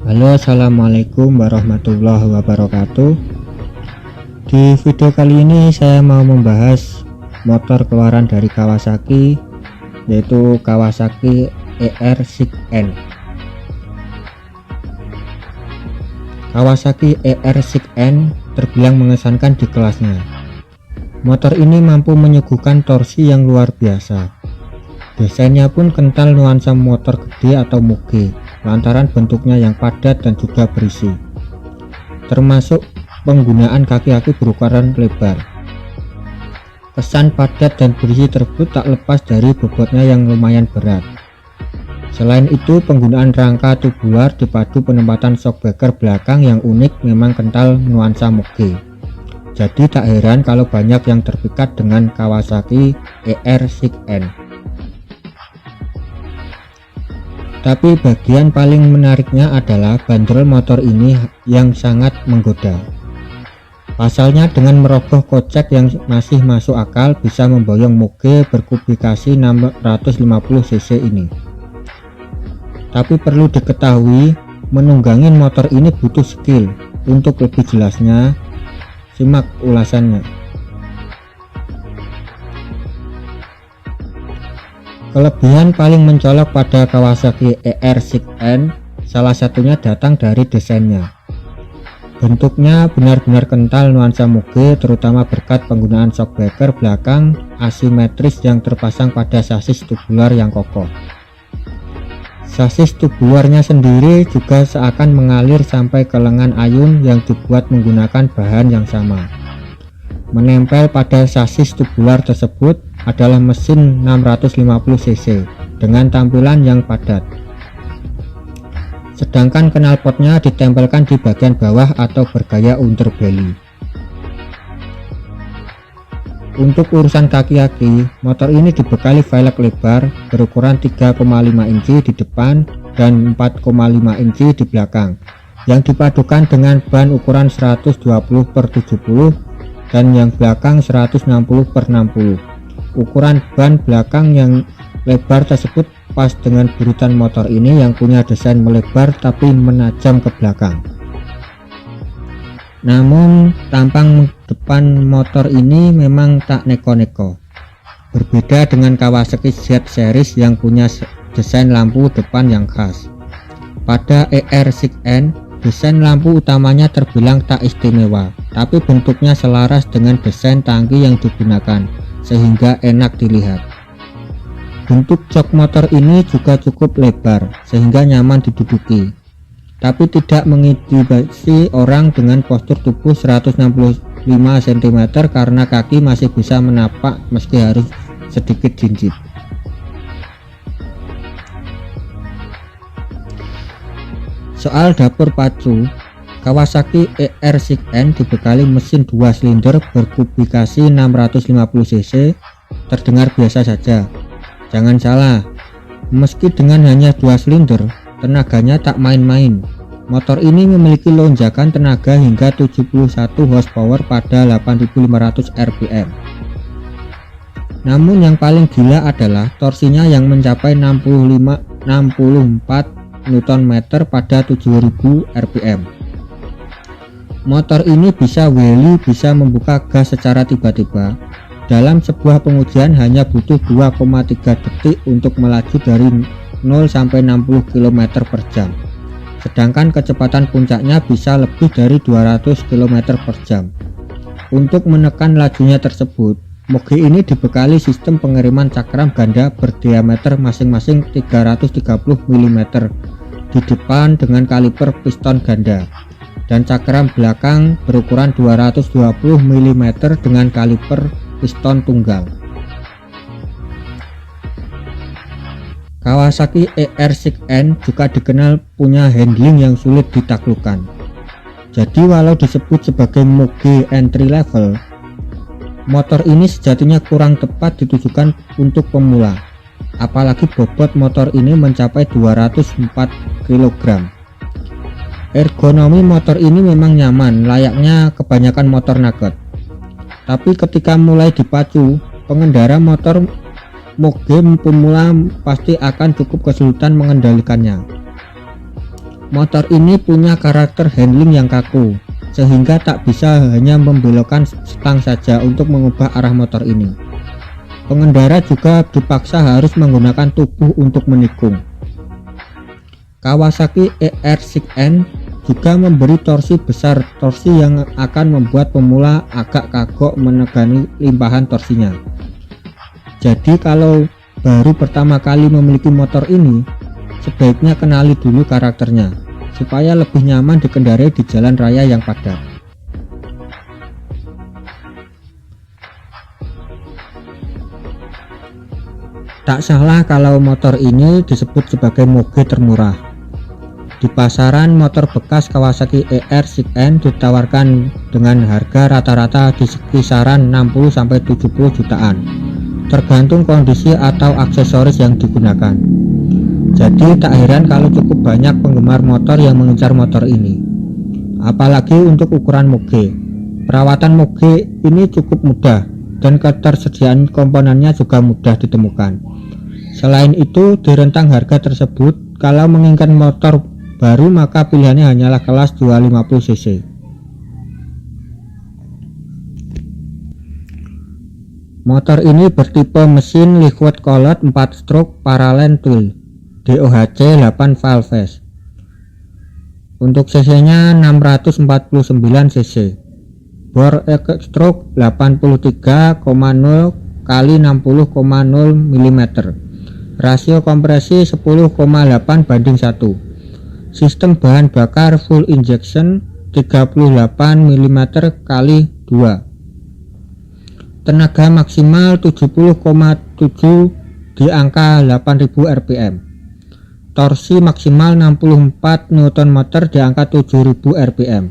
Halo, assalamualaikum warahmatullahi wabarakatuh. Di video kali ini saya mau membahas motor keluaran dari Kawasaki, yaitu Kawasaki ER6N. Kawasaki ER6N terbilang mengesankan di kelasnya. Motor ini mampu menyuguhkan torsi yang luar biasa. Desainnya pun kental nuansa motor gede atau moge, lantaran bentuknya yang padat dan juga berisi, termasuk penggunaan kaki-kaki berukuran lebar. Kesan padat dan berisi tersebut tak lepas dari bobotnya yang lumayan berat. Selain itu, penggunaan rangka tubular dipadu penempatan shockbreaker belakang yang unik memang kental nuansa moge. Jadi tak heran kalau banyak yang terpikat dengan Kawasaki ER6N. Tapi bagian paling menariknya adalah bandrol motor ini yang sangat menggoda. Pasalnya dengan merogoh kocek yang masih masuk akal bisa memboyong moge berkubikasi 650 cc ini. Tapi perlu diketahui, menunggangin motor ini butuh skill. Untuk lebih jelasnya, simak ulasannya. Kelebihan paling mencolok pada Kawasaki ER6N salah satunya datang dari desainnya. Bentuknya benar-benar kental nuansa moge, terutama berkat penggunaan shockbreaker belakang asimetris yang terpasang pada sasis tubular yang kokoh. Sasis tubularnya sendiri juga seakan mengalir sampai ke lengan ayun yang dibuat menggunakan bahan yang sama. Menempel pada sasis tubular tersebut adalah mesin 650 cc dengan tampilan yang padat. Sedangkan knalpotnya ditempelkan di bagian bawah atau bergaya underbelly. Untuk urusan kaki-kaki, motor ini dibekali velg lebar berukuran 3,5 inci di depan dan 4,5 inci di belakang, yang dipadukan dengan ban ukuran 120/70 dan yang belakang 160/60. Ukuran ban belakang yang lebar tersebut pas dengan buritan motor ini yang punya desain melebar tapi menajam ke belakang. Namun tampang depan motor ini memang tak neko-neko. Berbeda dengan Kawasaki Z series yang punya desain lampu depan yang khas. Pada ER6N, desain lampu utamanya terbilang tak istimewa, tapi bentuknya selaras dengan desain tangki yang digunakan, sehingga enak dilihat. Bentuk jok motor ini juga cukup lebar, sehingga nyaman diduduki, tapi tidak mengintimidasi orang dengan postur tubuh 165 cm karena kaki masih bisa menapak meski harus sedikit jinjit. Soal dapur pacu, Kawasaki ER6N dibekali mesin 2 silinder berkubikasi 650 cc, terdengar biasa saja. Jangan salah, meski dengan hanya 2 silinder, tenaganya tak main-main. Motor ini memiliki lonjakan tenaga hingga 71 horsepower pada 8500 rpm. Namun yang paling gila adalah torsinya yang mencapai 64 Nm pada 7000 rpm. Motor ini bisa wheelie, bisa membuka gas secara tiba-tiba. Dalam sebuah pengujian hanya butuh 2,3 detik untuk melaju dari 0 sampai 60 km per jam. Sedangkan kecepatan puncaknya bisa lebih dari 200 km per jam. Untuk menekan lajunya tersebut, moge ini dibekali sistem pengiriman cakram ganda berdiameter masing-masing 330 mm di depan dengan kaliper piston ganda, dan cakram belakang berukuran 220 mm dengan kaliper piston tunggal. Kawasaki ER6N juga dikenal punya handling yang sulit ditaklukkan. Jadi walau disebut sebagai moge entry level, motor ini sejatinya kurang tepat ditujukan untuk pemula. Apalagi bobot motor ini mencapai 204 kg. Ergonomi motor ini memang nyaman, layaknya kebanyakan motor nugget. Tapi ketika mulai dipacu, pengendara motor moge pemula pasti akan cukup kesulitan mengendalikannya. Motor ini punya karakter handling yang kaku, sehingga tak bisa hanya membelokkan stang saja untuk mengubah arah motor ini. Pengendara juga dipaksa harus menggunakan tubuh untuk menikung. Kawasaki ER6N juga memberi torsi besar, torsi yang akan membuat pemula agak kagok menegani limpahan torsinya. Jadi kalau baru pertama kali memiliki motor ini, sebaiknya kenali dulu karakternya, supaya lebih nyaman dikendarai di jalan raya yang padat. Tak salah kalau motor ini disebut sebagai moge termurah. Di pasaran motor bekas Kawasaki ER6N ditawarkan dengan harga rata-rata di kisaran 60-70 jutaan, tergantung kondisi atau aksesoris yang digunakan. Jadi tak heran kalau cukup banyak penggemar motor yang mengincar motor ini. Apalagi untuk ukuran moge. Perawatan moge ini cukup mudah dan ketersediaan komponennya juga mudah ditemukan. Selain itu, di rentang harga tersebut, kalau menginginkan motor baru maka pilihannya hanyalah kelas 250 cc. Motor ini bertipe mesin liquid cooled 4 stroke parallel twin DOHC 8 valves. Untuk cc nya 649 cc, bor stroke 83,0 kali 60,0 mm, rasio kompresi 10,8:1, sistem bahan bakar full injection 38 mm kali 2, tenaga maksimal 70,7 di angka 8000 rpm, torsi maksimal 64 Nm di angka 7000 rpm.